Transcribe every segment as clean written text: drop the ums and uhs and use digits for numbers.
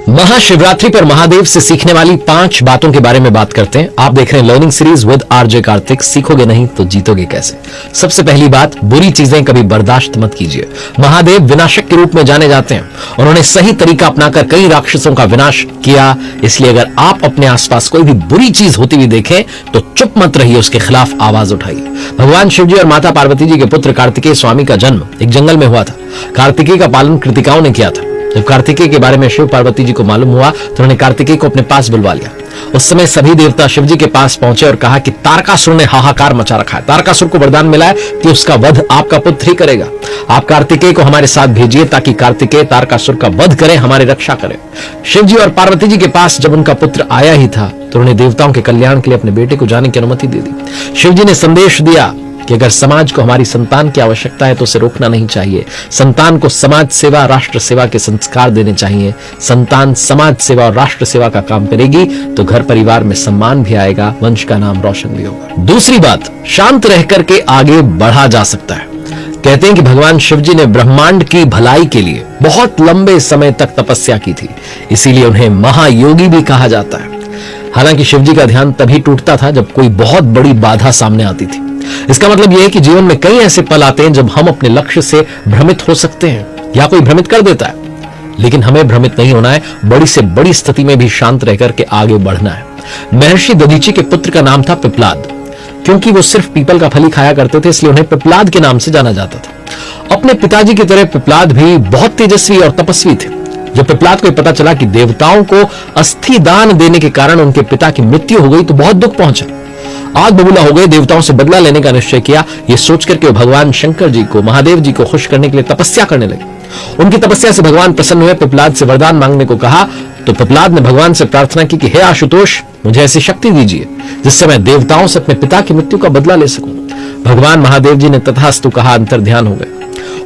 महाशिवरात्रि पर महादेव से सीखने वाली 5 बातों के बारे में बात करते हैं। आप देख रहे हैं learning series with RJ Kartik. सीखोगे नहीं तो जीतोगे कैसे। सबसे पहली बात, बुरी चीजें कभी बर्दाश्त मत कीजिए। महादेव विनाशक के रूप में जाने जाते हैं। उन्होंने सही तरीका अपनाकर कई राक्षसों का विनाश किया। इसलिए अगर आप अपने आसपास कोई भी बुरी चीज होती हुई देखें तो चुप मत रहिए, उसके खिलाफ आवाज उठाइए। भगवान शिवजी और माता पार्वती जी के पुत्र कार्तिकेय स्वामी का जन्म एक जंगल में हुआ था। कार्तिकेय का पालन कृतिकाओं ने किया था। जब कार्तिकेय के बारे में शिव पार्वती जी को मालूम हुआ तो उन्होंने कार्तिकेय को अपने पास बुलवा लिया। उस समय सभी देवता शिव जी के पास पहुंचे और कहा कि तारकासुर ने हाहाकार मचा रखा है। तारकासुर को वरदान मिला है कि उसका वध आपका पुत्र ही करेगा। आप कार्तिकेय को हमारे साथ भेजिए ताकि कार्तिकेय तारकासुर का वध करे, हमारी रक्षा करे। शिव जी और पार्वती जी के पास जब उनका पुत्र आया ही था तो उन्हें देवताओं के कल्याण के लिए अपने बेटे को जाने की अनुमति दे दी। शिव जी ने संदेश दिया कि अगर समाज को हमारी संतान की आवश्यकता है तो उसे रोकना नहीं चाहिए। संतान को समाज सेवा, राष्ट्र सेवा के संस्कार देने चाहिए। संतान समाज सेवा और राष्ट्र सेवा का काम करेगी तो घर परिवार में सम्मान भी आएगा, वंश का नाम रोशन भी होगा। दूसरी बात, शांत रह करके आगे बढ़ा जा सकता है। कहते हैं कि भगवान शिव जी ने ब्रह्मांड की भलाई के लिए बहुत लंबे समय तक तपस्या की थी, इसीलिए उन्हें महायोगी भी कहा जाता है। हालांकि शिव जी का ध्यान तभी टूटता था जब कोई बहुत बड़ी बाधा सामने आती थी। इसका मतलब यह है कि जीवन में कई ऐसे पल आते हैं जब हम अपने लक्ष्य से भ्रमित हो सकते हैं या कोई भ्रमित कर देता है, लेकिन हमें भ्रमित नहीं होना है। बड़ी से बड़ी स्थिति में भी शांत रहकर के आगे बढ़ना है। महर्षि दधीची के पुत्र का नाम था पिपलाद। क्योंकि वो सिर्फ पीपल का फल ही खाया करते थे इसलिए उन्हें पिपलाद के नाम से जाना जाता था। अपने पिताजी की तरह पिपलाद भी बहुत तेजस्वी और तपस्वी थे। जब पिपलाद को पता चला कि देवताओं को अस्थि दान देने के कारण उनके पिता की मृत्यु हो गई तो बहुत दुख पहुंचा। आग बबूला हो गए, देवताओं से बदला लेने का निश्चय किया। यह सोचकर के भगवान शंकर जी को, महादेव जी को खुश करने के लिए तपस्या करने लगे। उनकी तपस्या से भगवान प्रसन्न हुए, पिपलाद से वरदान मांगने को कहा तो पिपलाद ने भगवान से प्रार्थना की कि हे आशुतोष, मुझे ऐसी शक्ति दीजिए जिससे मैं देवताओं से अपने पिता की मृत्यु का बदला ले सकूं। भगवान महादेव जी ने तथास्तु कहा, अंतर ध्यान हो गए।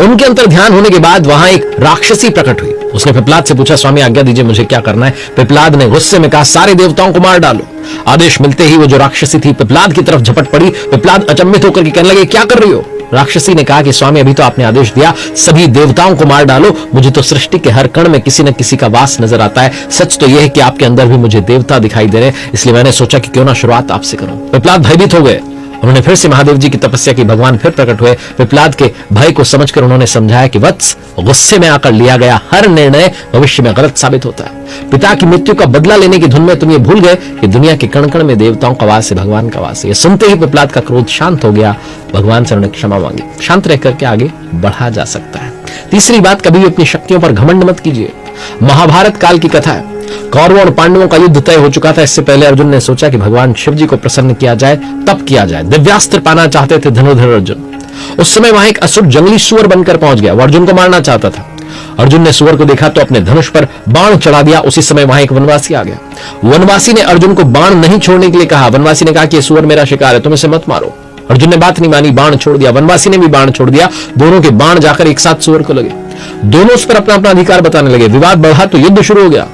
उनके अंतर ध्यान होने के बाद वहां एक राक्षसी प्रकट हुई। उसने पिपलाद से पूछा, स्वामी आज्ञा दीजिए, मुझे क्या करना है। पिपलाद ने गुस्से में कहा, सारे देवताओं को मार डालो। आदेश मिलते ही वो जो राक्षसी थी पिपलाद की तरफ झपट पड़ी। पिपलाद अचंभित होकर के कहने लगे, क्या कर रही हो। राक्षसी ने कहा कि स्वामी अभी तो आपने आदेश दिया सभी देवताओं को मार डालो। मुझे तो सृष्टि के हर कण में किसी न किसी का वास नजर आता है। सच तो यह है कि आपके अंदर भी मुझे देवता दिखाई दे रहे हैं, इसलिए मैंने सोचा कि क्यों ना शुरुआत आपसे करूं। पिपलाद भयभीत हो गए। उन्होंने फिर से महादेव जी की तपस्या की। भगवान फिर प्रकट हुए। पिपलाद के भय को समझकर उन्होंने समझाया कि वत्स, गुस्से में आकर लिया गया हर निर्णय भविष्य में गलत साबित होता है। पिता की मृत्यु का बदला लेने की धुन में तुम ये भूल गए कि दुनिया के कण कण में देवताओं का वास है, भगवान का वास है। ये सुनते ही पिपलाद का क्रोध शांत हो गया। भगवान से उन्होंने क्षमा मांगी। शांत रह करके आगे बढ़ा जा सकता है। तीसरी बात, कभी भी अपनी शक्तियों पर घमंड मत कीजिए। महाभारत काल की कथा है। कौरवों और पांडवों का युद्ध तय हो चुका था। इससे पहले अर्जुन ने सोचा कि भगवान शिव जी को प्रसन्न किया जाए, तब किया जाए। दिव्यास्त्र पाना चाहते थे धनुर्धर अर्जुन। उस समय वहां एक असुर जंगली सुअर बनकर पहुंच गया। वो अर्जुन को मारना चाहता था। अर्जुन ने सुअर को देखा तो अपने धनुष पर बाण चढ़ा दिया। उसी समय वहां एक वनवासी आ गया। वनवासी ने अर्जुन को बाण नहीं छोड़ने के लिए कहा। वनवासी ने कहा कि सुअर मेरा शिकार है, तुम इसे मत मारो। अर्जुन ने बात नहीं मानी, बाण छोड़ दिया। वनवासी ने भी बाण छोड़ दिया। दोनों के बाण जाकर एक साथ सुअर को लगे। दोनों उस पर अपना अपना अधिकार बताने लगे। विवाद बढ़ा तो युद्ध शुरू हो गया।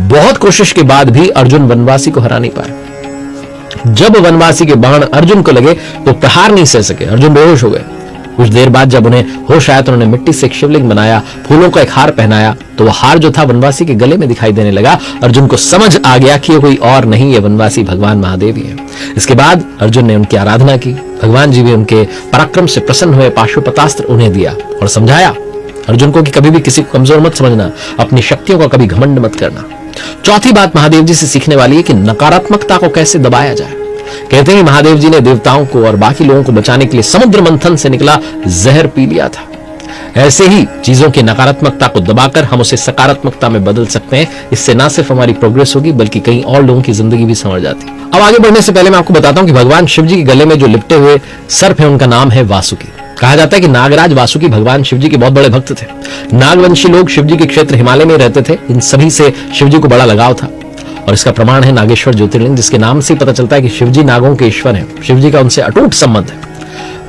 बहुत कोशिश के बाद भी अर्जुन वनवासी को हरा नहीं पाए। जब वनवासी के बाण अर्जुन को लगे तो प्रहार नहीं सह सके। अर्जुन बेहोश हो गए। कुछ देर बाद जब उन्हें होश आया तो उन्होंने मिट्टी से एक शिवलिंग बनाया, फूलों का एक हार पहनाया। तो वह हार जो था वनवासी के गले में दिखाई देने लगा। अर्जुन को समझ आ गया कि ये कोई और नहीं, ये वनवासी भगवान महादेव ही है। इसके बाद अर्जुन ने उनकी आराधना की। भगवान जी भी उनके पराक्रम से प्रसन्न हुए। पाशुपतास्त्र उन्हें दिया और समझाया अर्जुन को कि कभी भी किसी को कमजोर मत समझना, अपनी शक्तियों का कभी घमंड मत करना। चौथी बात महादेव जी से सीखने वाली है कि नकारात्मकता को कैसे दबाया जाए। कहते हैं महादेव जी ने देवताओं को और बाकी लोगों को बचाने के लिए समुद्र मंथन से निकला जहर पी लिया था। ऐसे ही चीजों की नकारात्मकता को दबाकर हम उसे सकारात्मकता में बदल सकते हैं। इससे ना सिर्फ हमारी प्रोग्रेस होगी बल्कि कई और लोगों की जिंदगी भी संवर जाती। अब आगे बढ़ने से पहले मैं आपको बताता हूं कि भगवान शिव जी के गले में जो लिपटे हुए सर्प है उनका नाम है वासुकी। कहा जाता है कि नागराज वासुकी भगवान शिव जी के बहुत बड़े भक्त थे। नागवंशी लोग शिव जी के क्षेत्र हिमालय में रहते थे। इन सभी से शिव जी को बड़ा लगाव था और इसका प्रमाण है नागेश्वर ज्योतिर्लिंग, जिसके नाम से ही पता चलता है कि शिव जी नागों के ईश्वर हैं। शिव जी का उनसे अटूट संबंध है।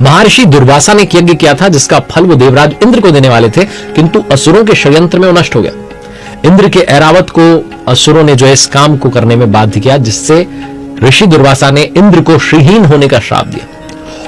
महर्षि दुर्वासा ने यज्ञ किया था जिसका फल वो देवराज इंद्र को देने वाले थे, किंतु असुरों के षड्यंत्र में वो नष्ट हो गया। इंद्र के ऐरावत को असुरों ने जो इस काम को करने में बाध्य किया, जिससे ऋषि दुर्वासा ने इंद्र को श्रीहीन होने का श्राप दिया।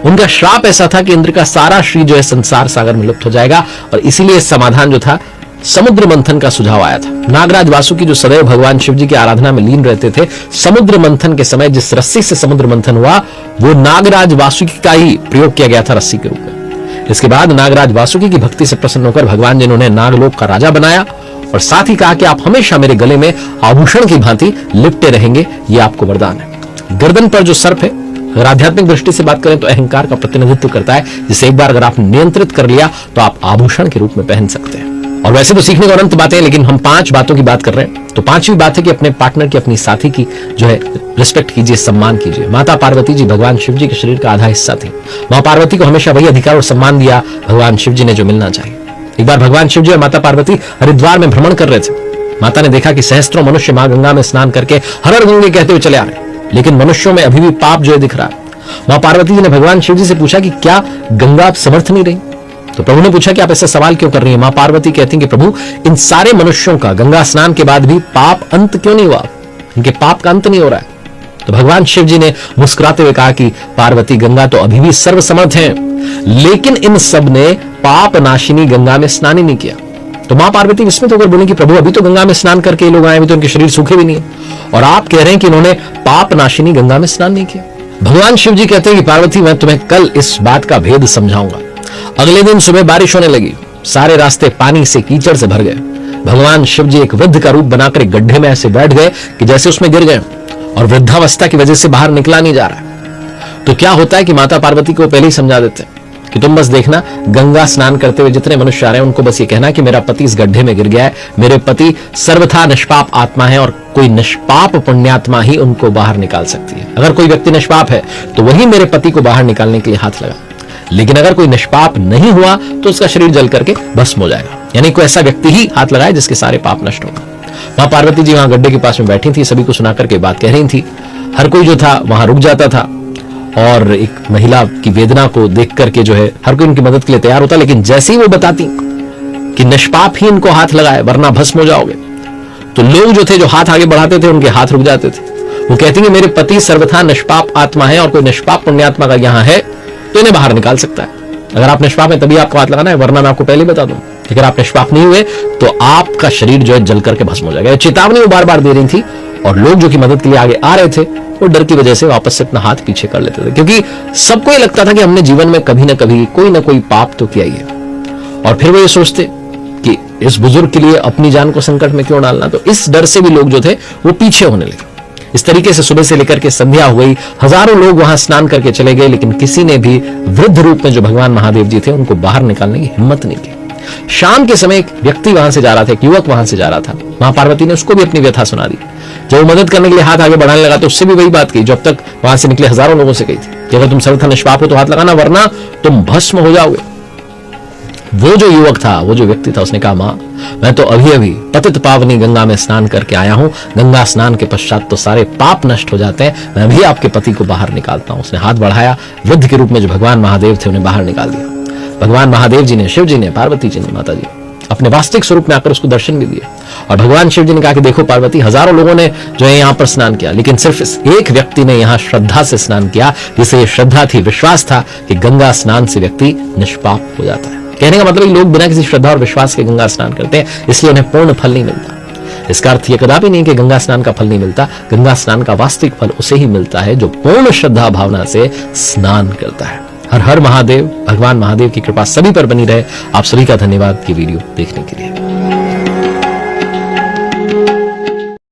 उनका श्राप ऐसा था कि इंद्र का सारा श्री जो है संसार सागर में लुप्त हो जाएगा और इसीलिए समाधान जो था समुद्र मंथन का सुझाव आया था। नागराज वासुकी जो सदैव भगवान शिव जी की आराधना में लीन रहते थे, समुद्र मंथन के समय जिस रस्सी से समुद्र मंथन हुआ वो नागराज वासुकी का ही प्रयोग किया गया था रस्सी के रूप में। इसके बाद नागराज वासुकी की भक्ति से प्रसन्न होकर भगवान जी ने उन्हें नागलोक का राजा बनाया और साथ ही कहा कि आप हमेशा मेरे गले में आभूषण की भांति लिपटे रहेंगे, ये आपको वरदान है। गर्दन पर जो सर्प है, अगर आध्यात्मिक दृष्टि से बात करें तो अहंकार का प्रतिनिधित्व करता है, जिसे एक बार अगर आपने नियंत्रित कर लिया तो आप आभूषण के रूप में पहन सकते हैं। और वैसे तो सीखने को अनंत बातें हैं, लेकिन हम 5 बातों की बात कर रहे हैं, तो 5वीं बात है कि अपने पार्टनर की, अपनी साथी की जो है रिस्पेक्ट कीजिए, सम्मान कीजिए। माता पार्वती जी भगवान शिव जी के शरीर का आधा हिस्सा थी। मां पार्वती को हमेशा वही अधिकार और सम्मान दिया भगवान शिव जी ने जो मिलना चाहिए। एक बार भगवान शिव जी और माता पार्वती हरिद्वार में भ्रमण कर रहे थे। माता ने देखा कि सहस्त्रों मनुष्य मां गंगा में स्नान करके हर हर गंगे कहते हुए चले आ रहे, लेकिन मनुष्यों में अभी भी पाप जो है दिख रहा है। मां पार्वती जी ने भगवान शिव जी से पूछा कि क्या गंगा आप समर्थ नहीं रही? तो प्रभु ने पूछा कि आप ऐसा सवाल क्यों कर रही हैं? मां पार्वती कहती हैं कि प्रभु, इन सारे मनुष्यों का गंगा स्नान के बाद भी पाप अंत क्यों नहीं हुआ? इनके पाप का अंत नहीं हो रहा है। तो भगवान शिव जी ने मुस्कुराते हुए कहा कि पार्वती, गंगा तो अभी भी सर्वसमर्थ है, लेकिन इन सब ने पाप नाशिनी गंगा में स्नान ही नहीं किया। तो मां पार्वती विस्मित होकर बोली कि प्रभु, अभी तो गंगा में स्नान करके लोग आए, अभी तो उनके शरीर सूखे भी नहीं है, और आप कह रहे हैं कि इन्होंने पाप नाशिनी गंगा में स्नान नहीं किया। भगवान शिव जी कहते हैं कि पार्वती, मैं तुम्हें कल इस बात का भेद समझाऊंगा। अगले दिन सुबह बारिश होने लगी, सारे रास्ते पानी से, कीचड़ से भर गए। भगवान शिव जी एक वृद्ध का रूप बनाकर एक गड्ढे में ऐसे बैठ गए कि जैसे उसमें गिर गए, और वृद्धावस्था की वजह से बाहर निकला नहीं जा रहा है। तो क्या होता है कि माता पार्वती को पहले ही समझा देते हैं कि तुम बस देखना, गंगा स्नान करते हुए जितने मनुष्य आ रहे हैं उनको बस ये कहना कि मेरा पति इस गड्ढे में गिर गया है, मेरे पति सर्वथा निष्पाप आत्मा है, और कोई निष्पाप पुण्यात्मा ही उनको बाहर निकाल सकती है। अगर कोई व्यक्ति निष्पाप है तो वही मेरे पति को बाहर निकालने के लिए हाथ लगा, लेकिन अगर कोई निष्पाप नहीं हुआ तो उसका शरीर जल करके भस्म हो जाएगा। यानी कोई ऐसा व्यक्ति ही हाथ लगाए जिसके सारे पाप नष्ट होगा। मां पार्वती जी वहां गड्ढे के पास में बैठी थी, सभी को सुना करके बात कह रही थी। हर कोई जो था वहां रुक जाता था, और एक महिला की वेदना को देख करके जो है हर कोई उनकी मदद के लिए तैयार होता, लेकिन जैसे ही वो बताती कि निष्पाप ही इनको हाथ लगाए वरना भस्म हो जाओगे, तो लोग जो थे, जो हाथ आगे बढ़ाते थे, उनके हाथ रुक जाते थे। वो कहती है मेरे पति सर्वथा निष्पाप आत्मा है, और कोई निष्पाप पुण्यात्मा का यहाँ है तो इन्हें बाहर निकाल सकता है। अगर आप निष्पाप हैं तभी आपको हाथ लगाना है, वरना मैं आपको पहले बता दूं, अगर आप निष्पाप नहीं हुए तो आपका शरीर जो है जल करके भस्म हो जाएगा। चेतावनी वो बार बार दे रही थी, और लोग जो कि मदद के लिए आगे आ रहे थे वो डर की वजह से वापस से अपना हाथ पीछे कर लेते थे, क्योंकि सबको ये लगता था कि हमने जीवन में कभी ना कभी कोई ना कोई पाप तो किया ही है। और फिर वो ये सोचते कि इस बुजुर्ग के लिए अपनी जान को संकट में क्यों डालना, तो इस डर से भी लोग जो थे वो पीछे होने लगे। इस तरीके से सुबह से लेकर के संध्या हो गई, हजारों लोग वहां स्नान करके चले गए, लेकिन किसी ने भी वृद्ध रूप में जो भगवान महादेव जी थे उनको बाहर निकालने की हिम्मत नहीं की। शाम के समय एक व्यक्ति वहां से जा रहा था, एक युवक वहां से जा रहा था। मां पार्वती ने उसको भी अपनी व्यथा सुना दी। जब वो मदद करने के लिए हाथ आगे बढ़ाने लगा तो उससे भी वही बात की जो अब तक वहां से निकले हजारों लोगों से कही थी कि अगर तुम सर्वथा निष्पाप हो तो हाथ लगाना, वरना तुम भस्म हो जाओगे। वो जो युवक था, वो जो व्यक्ति था, उसने कहा, मां, मैं तो अभी अभी पतित पावनी गंगा में स्नान करके आया हूं, गंगा स्नान के पश्चात तो सारे पाप नष्ट हो जाते हैं, मैं भी आपके पति को बाहर निकालता हूं। उसने हाथ बढ़ाया, वृद्ध के रूप में जो भगवान महादेव थे उन्हें बाहर निकाल दिया। भगवान महादेव जी ने, शिव जी ने, पार्वती जी ने, माता जी अपने वास्तविक स्वरूप में आकर उसको दर्शन भी दिए। और भगवान शिव जी ने कहा कि देखो पार्वती, हजारों लोगों ने जो है यहाँ पर स्नान किया, लेकिन सिर्फ एक व्यक्ति ने यहाँ श्रद्धा से स्नान किया, जिसे ये श्रद्धा थी, विश्वास था कि गंगा स्नान से व्यक्ति निष्पाप हो जाता है। कहने का मतलब लोग बिना किसी श्रद्धा और विश्वास के गंगा स्नान करते हैं, इसलिए उन्हें पूर्ण फल नहीं मिलता। इसका अर्थ यह कदापि नहीं कि गंगा स्नान का फल नहीं मिलता। गंगा स्नान का वास्तविक फल उसे ही मिलता है जो पूर्ण श्रद्धा भावना से स्नान करता है। हर हर महादेव। भगवान महादेव की कृपा सभी पर बनी रहे। आप सभी का धन्यवाद ये वीडियो देखने के लिए।